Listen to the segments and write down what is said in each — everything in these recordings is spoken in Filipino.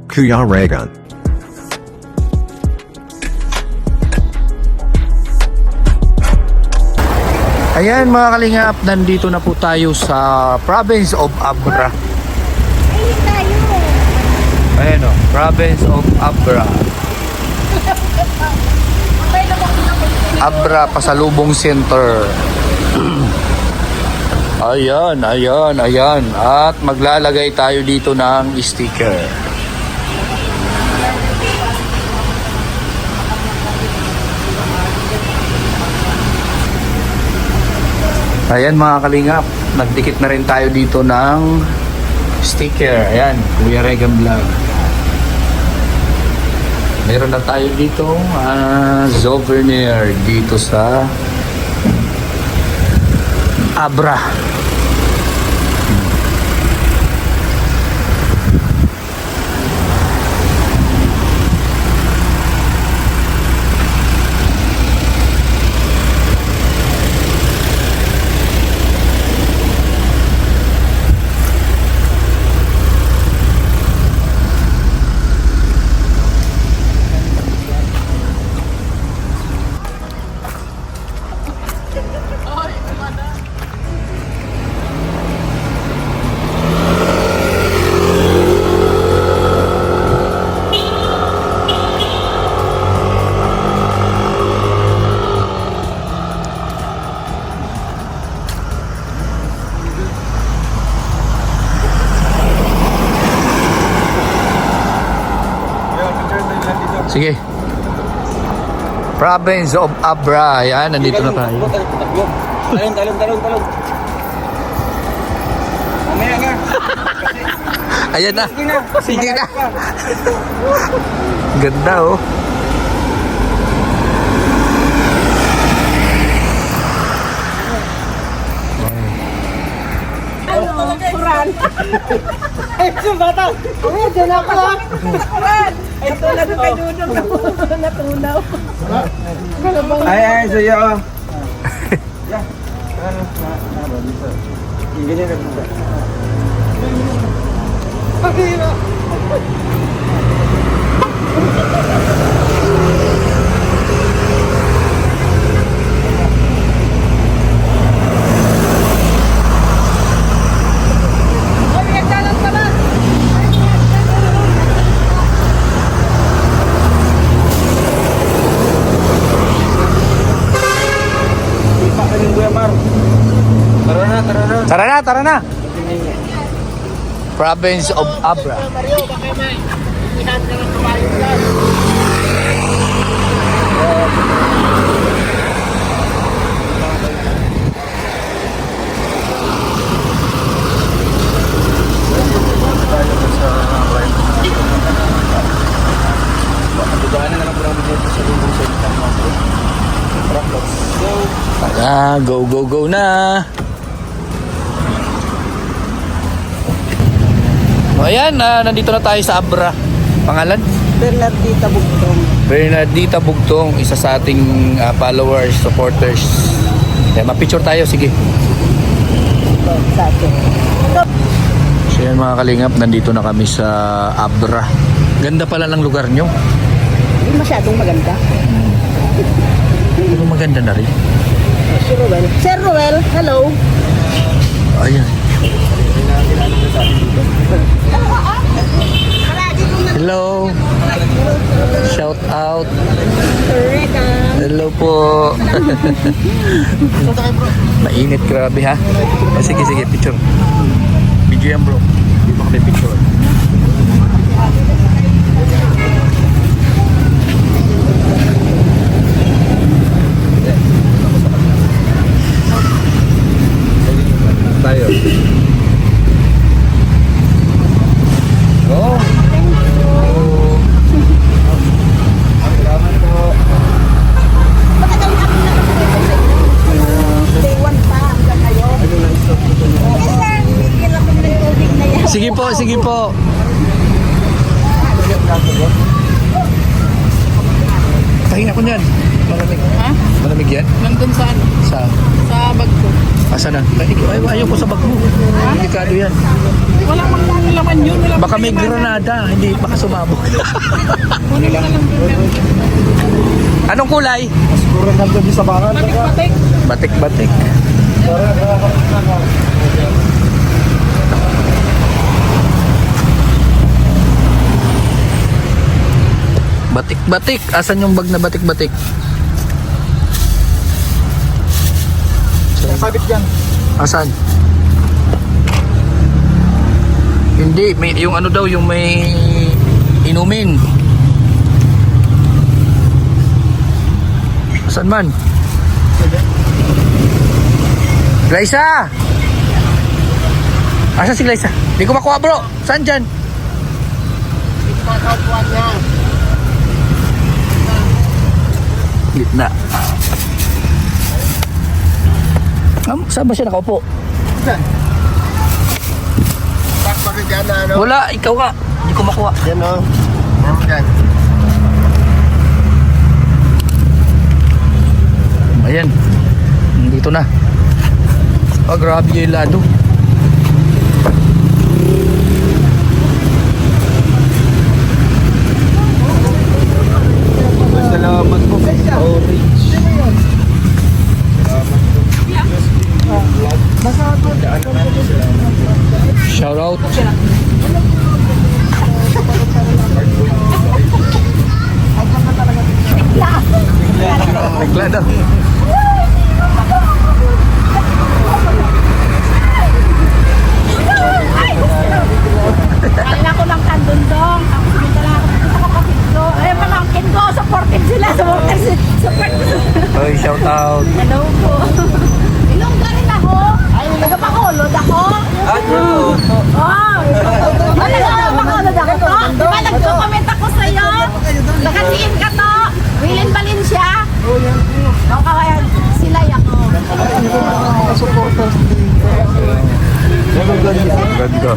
Kuya Regan. Ayan mga kalingap, nandito na po tayo sa province of Abra. Ayun tayo. Ayan o, province of Abra. Abra Pasalubong Center. Ayan. At maglalagay tayo dito ng sticker. Ayan mga kalingap, nagdikit na rin tayo dito ng sticker. Ayan, Kuya Regan Vlog. Meron na tayo dito souvenir dito sa Abra. Sige. Province of Abra. Ayan, nandito na tayo. Talong. Mamaya nga. Ayan na. Sige na. Ganda oh. Kuran. Ay, bata. Ay, dyan ako. Kuran. Ay, tulad ng kay Dudong natunaw. Ay, sa'yo. Ganyan na po. Tara na. Province of Abra. Go na. O ayan, nandito na tayo sa Abra. Pangalan? Bernardita Bugtong. Bernardita Bugtong, isa sa ating followers, supporters. Kaya mapicture tayo, sige. Sa akin. So yan mga kalingap, nandito na kami sa Abra. Ganda pala ng lugar nyo. Hindi masyadong maganda. Pero maganda na rin. Sir Ruel, hello. Ayan. Hello. Shout out. Hello po. Mainit, grabe ha. Sige, picture. Video yan bro. Hindi pa kami picture. Tayo. Go. Salamat po. Day 1 pa hanggang ngayon. Sige po. Pahinga ko niyan. Malamig. Ha? Malamig yan? Nandun sa ano? Sa? Sa bag ko. Asa na? Ayaw ko sa bag mo. Delikado yan. Wala mang laman yun. Wala Baka may granada, hindi baka sumabog. Anong kulay? Siguro nandun sa bakan. Patik-patik. Batik-batik. Batik-batik. Asan yung bag na batik-batik? Sabit yan. Asan? Hindi, may yung ano daw, yung may inumin. Asan man? Glyza! Asan si Glyza? Di ko makuha bro. Saan dyan? Gitna. Saan ba siya nakaupo? Saan? Bakit dyan na ano? Wala, ikaw nga. Hindi ko makuha. Yan o. Yan. Ayan. Dito na. Oh, grabe yung lado. Salamat po. Orange. Shout out. Bigla daw. Kala ko lang kandundong. Ako sumunta lang ako sa kapatid ko. Ay, malangkin ko. Supportive sila. Support. Oy, shout out. Hello po. Ilongga rin ako. Ay, nagpapakulod ako. Oh, nagpapakulod ako to. Di ba nagko-comment ako sa'yo? Nakatiin ka to. Wilin Valencia. O, kawayan. Sila ako. Ganda.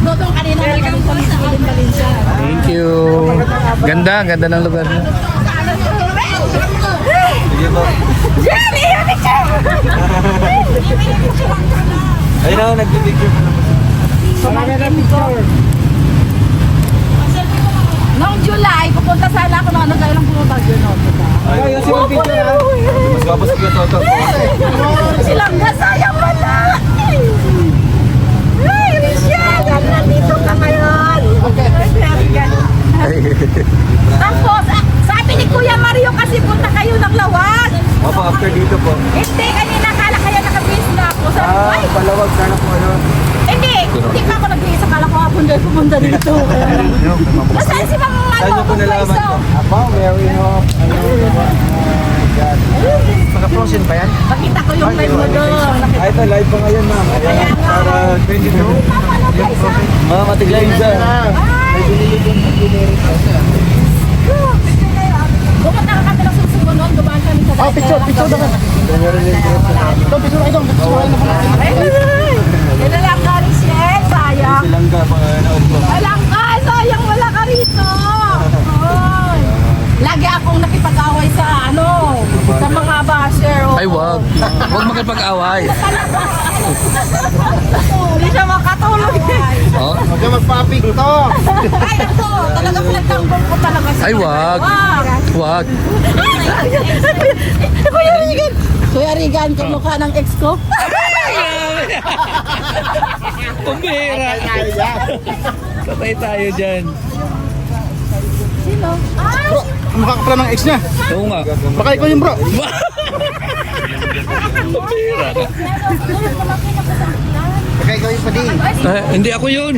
Dodong kanina nag-comment sa Wilin Valencia. Thank you. Ganda, ganda ng lugar niyo. Sige po. Jenny, yung picture! Ayun ako, nag-picture pa naman. Noong July, pupunta sana ako ng ano, kaya lang bumabagyo no. Ayun, si Mong picture ha. Mas kapos ko ito. Silang nasayang wala! Ay, Michelle! Nandito ka ngayon! Tapos, sabi ni Kuya Mario kasi punta kayo ng Lawag. Opo, after dito po. Hindi, kanina kala kayo nakabis na ako. Sabi ko, ay, Palawag sana po ano. hindi pa ako nag-iis. Akala ko hapon dahil pumunta dito. Nasaan si Mang Saan niyo po nalaman Paiso? po? Apo, Mary Hope. Naka-frozen pa yan? Nakita ko yung live mo doon. Ah, ito, live pa ngayon ma'am. Ayan, para 22. Mga matiglayin dyan. Pumunta ka kami ng susunod, dumaan kami sa dati. Picture naman. Ito, picture na ito. Kailan lang ka rin, Shell? Sayang. Silang ka, mga naubos. Walang ka, sayang wala ka rito. Oy. Lagi akong nakipag-away sa sa mga basher. Oh. Ay, wag. Wag makipag-away. Hindi siya makatulog. Oh. Huwag ka magpapik to. Ay, ito. Talaga pinagtanggol ko talaga siya. Ay, wag. Wag. Kuya Regan. Kuya Regan, kamukha ng ex ko. Pambira. Patay tayo dyan. Sino? Ay! Mukha ka pala ng ex niya. Oo nga. Baka ikaw yung bro. Pambira ka. Baka ikaw yung padi. Hindi ako yun.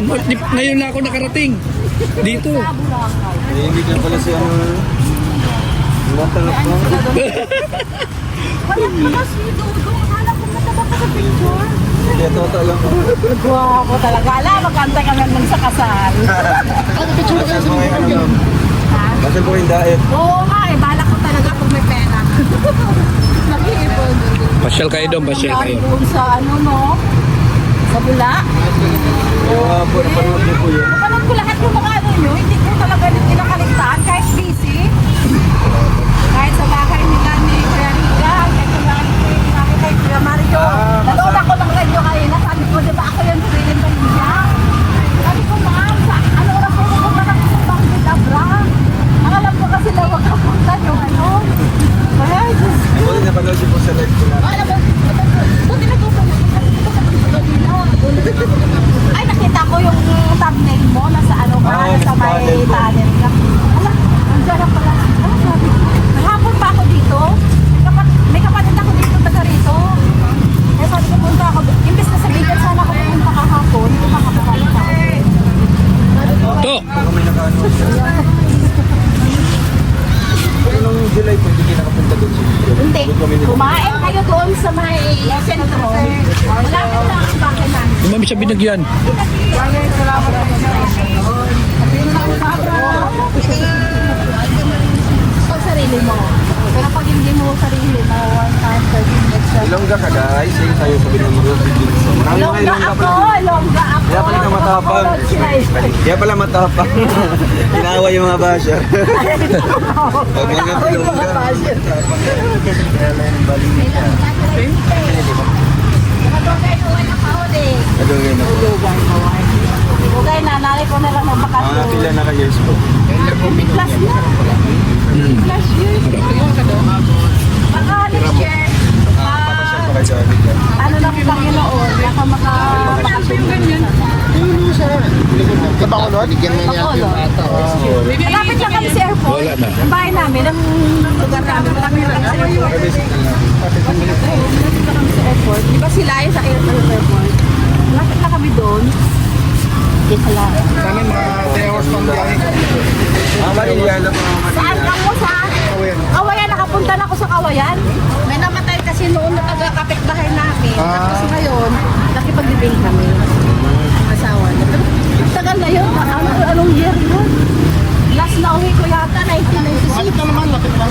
Ngayon na ako nakarating. Dito. Hindi ka pala si ano. Natalap mo. Wala pala si Dudong. Akala ko mataba ka sa picture. Hindi, totoo lang po. Nagwapo talaga. Alam, magkantay kami nun sa kasal. Picture ka sa mga ano. Basal po yung diet. Oo nga eh. Balak ko talaga kung may pera. Nag-iipon. Pasyal kayo doon, pasyal kayo. Doon sa sa Bula. Yung po, napanood niyo po yun. Napanood ko lahat yung mga nyo. Hindi ko talaga rin kinakaligtaan. Kahit busy. Kahit sa bahay nila ni Kuya Rica. Kahit sa bahay ni kay Kuya Mario. Nanood ako ng radio kanina. Sabi ko, di ba ako yan sa William Valencia? Sabi ko, ibig sabihin nagyan? Pag sarili mo. Pero pag hindi mo sarili mo, 1 time 30 minutes. Ilongga ka guys, sa'yo tayo sa Binonggo. Marami mga Longga Ilongga ako, pala. longga ako. Kaya pala ka matapang. Kaya pala matapang. Inawa yung mga basher. Pag mga Ilongga. Kadugay na po. Bugay na, nari ko na lang ng Mga bakasyon. pila na ka-years po. Plus na. Plus years. Baka next year, Papasyal pa kayo sa amin dyan. ano lang yung Panginoon, baka makasyon ganyan. Bacolod, bigyan mo niya Bacolod. Malapit lang kami sa airport. Wala na. Ang bahay namin, ang lugar namin, malapit lang kami sa airport. Malapit lang kami sa airport. Di ba sila ay sa airport? Malapit lang kami doon. Dito lang. Sa amin, mga 3 hours pang biyahe. Mga Manila na mga Saan Manila. ako sa Kawayan? Nakapunta na ako sa Kawayan. May namatay kasi noon na taga-kapitbahay namin. Tapos ngayon, nakipagbibing kami. Ang asawa niya. Pero tagal na yun. Anong year yun? Last na uwi ko yata, 1996. Malit na naman, lapit lang.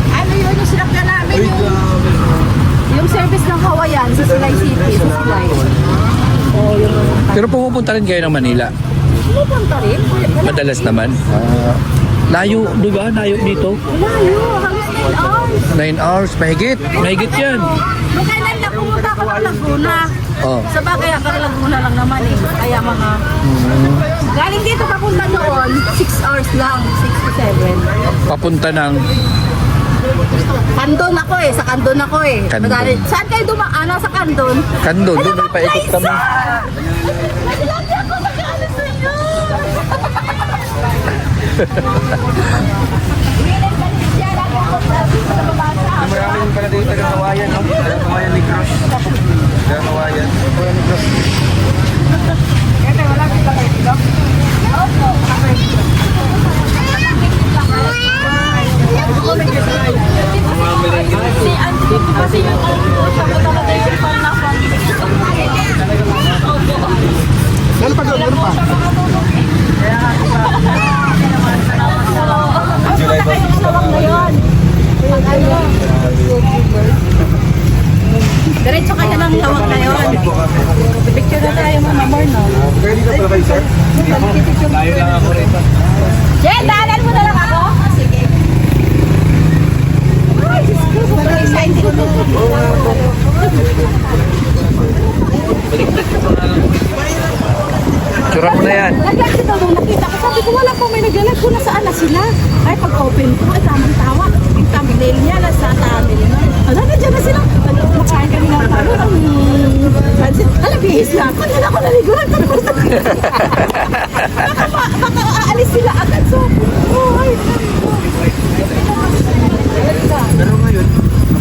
Ano yun yung sinakyan namin? Ay, grabe. Yung service ng Kawayan sa Silay City, sa Silay. Oh, yung Pero pumupunta rin kayo ng Manila. pumupunta rin. Madalas naman. Layo, di ba? Layo dito. Layo, halos 9 hours. 9 hours, mahigit. Mahigit yan. Nung kailan na pumunta ako ng Laguna. Oh. Sa bagay, hanggang Laguna lang naman eh. Kaya mga... Galing dito papunta doon, 6 hours lang, 6 to 7. Papunta ng Kandon ako eh, sa Kandon ako eh. Kandon. Madali. Saan kayo dumaan? Sa Kandon? Kandon. Doon nagpaikot kami. Lagi ako nag-ano sa inyo. Willing ka din siya, lagi ako sa babasa. Maraming pala dito taga-Kawayan, no? Taga-Kawayan ni Cruz. Taga-Kawayan. Kaya wala kita kayo dito? Opo. Si Auntie ko kasi yung siya ko talaga yung panlapan. Meron pa doon, meron pa. July ba? Diretso kaya ng lawag na yun. Picture na tayo mga mamor, no? Pwede ka pala kayo, sir? Tayo lang ako rin. Jen, daanan mo na lang ako? Sige. Ay, Diyos ko, sobrang excited ko. Tsura mo na yan. Naglag dito nung nakita ko. Sabi ko, wala pa may naglag ko. Nasaan na sila? Ay, pag-open ko, ay tamang tawa. Yung thumbnail niya, nasa thumbnail na. Ala, nandiyan na sila. Makain kami ng palo ng pansit. Ala, bihis na ako. Hindi na ako naligo. Baka aalis sila agad. So, oh, ay. Pero ngayon,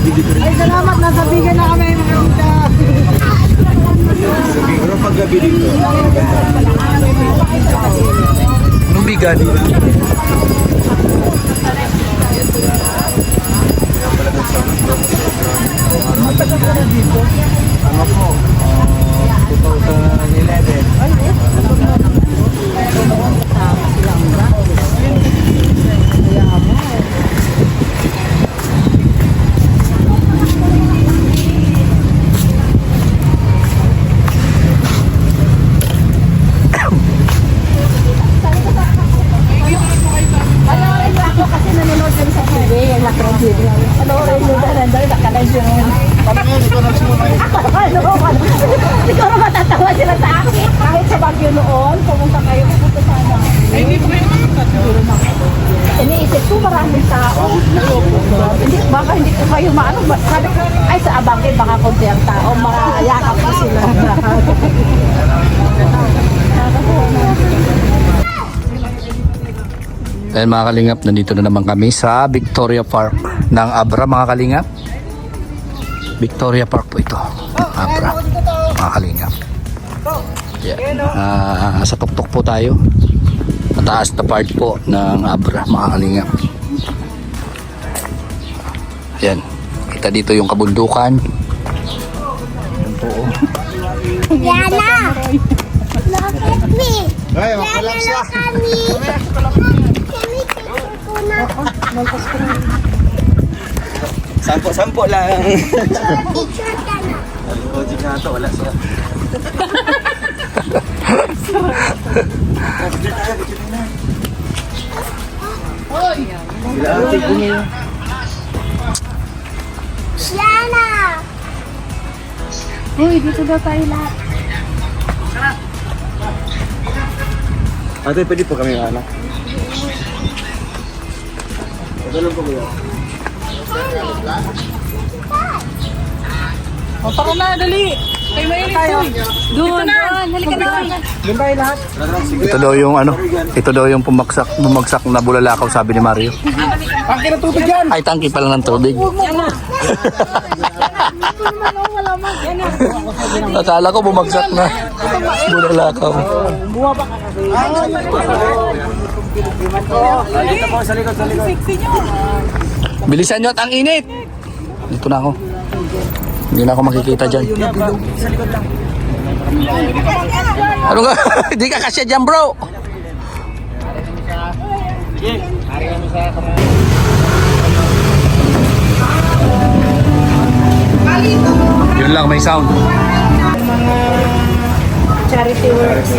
dito rin. Ay, salamat. Nasabigan na kami. Pero paggabi dito, Anong bigan? ano po, 2011. Panoorin mo ako kasi nanonood kami sa TV. Yung Macron TV. Panoorin mo na nandun. Nakalensyon mo. Parang yun, ikaw nagsimula. Siguro matatawa sila sa akin. Kahit sa Baguio noon, pumunta kayo, pupunta sana. Ay, hindi pa kayo iniisip ko maraming tao. Hindi, baka hindi ko kayo maano. Sabi ko, ay sa Abangke, baka konti ang tao. Makayakap ko sila. Ayan mga kalingap, nandito na naman kami sa Victoria Park ng Abra mga kalingap. Victoria Park po ito. Abra mga kalingap. Yeah. Sa tuktok po tayo. Mataas na part po ng Abra mga kalingap. Ayan. Kita dito yung kabundukan. Ayan po. Diana! Look at me! Ay, relax Diana, ya. look at me! Kami ko na. Sampo lang. Teacher ka na. Logic na ito, wala siya. Sila ate ko niya. Diana! Uy, dito daw tayo lahat. Ate, pwede po kami anak. Ito lang po kuya. O, tara na, dali. Kay Maylin tayo. Doon, halika na. Ito daw yung bumagsak na bulalakaw, sabi ni Mario. Tangki na tubig yan. Ay, tangki pala ng tubig. Akala ko bumagsak na bulalakaw. Dito po, sa likod, sa likod. Bilisan nyo at ang init. Dito na ako. Hindi na ako makikita dyan. Ano ka? Hindi ka kasya dyan, bro. Yun lang, may sound. Charity works.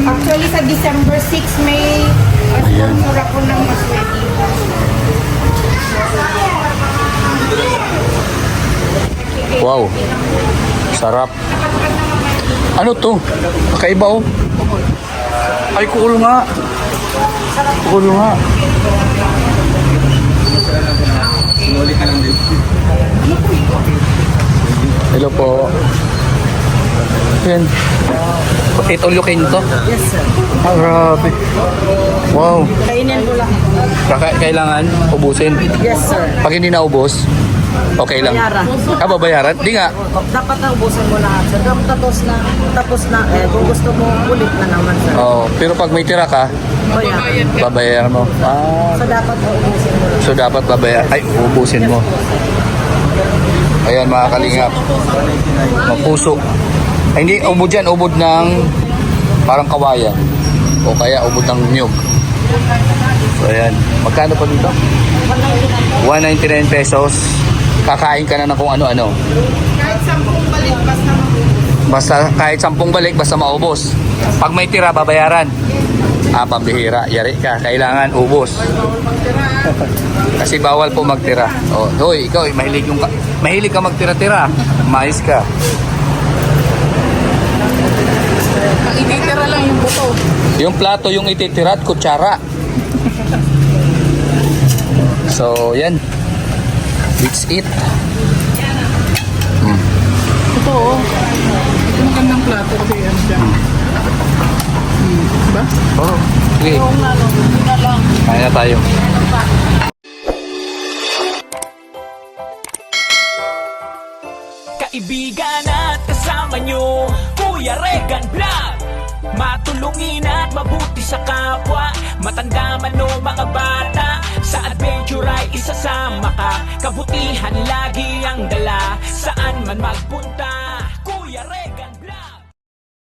Actually, sa December 6 may sponsor ako ng masweti. Wow. Sarap. Ano to? Kakaiba oh. Ay, cool nga. Cool nga. Sinuli ka lang din. Hello po. Yan. Ito lukin to? Yes, sir. Ah, grabe. Wow. Kainin ko lang. Kailangan ubusin. Yes, sir. Pag hindi naubos, okay lang. Bayaran. Ah, babayaran? Di nga. Dapat na ubusin mo lahat, sir. Tapos na, kung gusto mo, ulit na naman, sir. Oh, pero pag may tira ka, Bayaran. babayaran mo. Ah, So, dapat na ubusin mo lang. so dapat babayaran. Ay, ubusin mo. Ayan mga kalingap. Mapuso. Ay, hindi, ubod yan. Ubod ng parang kawayan. O kaya ubod ng niyog. So ayan. Magkano pa dito? 199 pesos. Kakain ka na ng kung ano-ano. Kahit 10 balik, basta Basta kahit 10 balik, basta maubos. Pag may tira, babayaran. Ah, pambihira. Yari ka. Kailangan ubos. Kasi bawal po magtira. Oh, hoy, ikaw, mahilig ka magtira-tira. Mais ka. Ititira lang yung buto. Yung plato, yung ititira at kutsara. So, yan. That's it. Ito oh. Ito magandang plato kasi yan siya. Diba? Oh, okay. Kaya na tayo. Kaibigan at kasama nyo, Kuya Regan Vlog. Matulungin at mabuti sa kapwa, matanda man o mga bata. Sa adventure ay isasama ka, kabutihan lagi ang dala. Saan man magpunta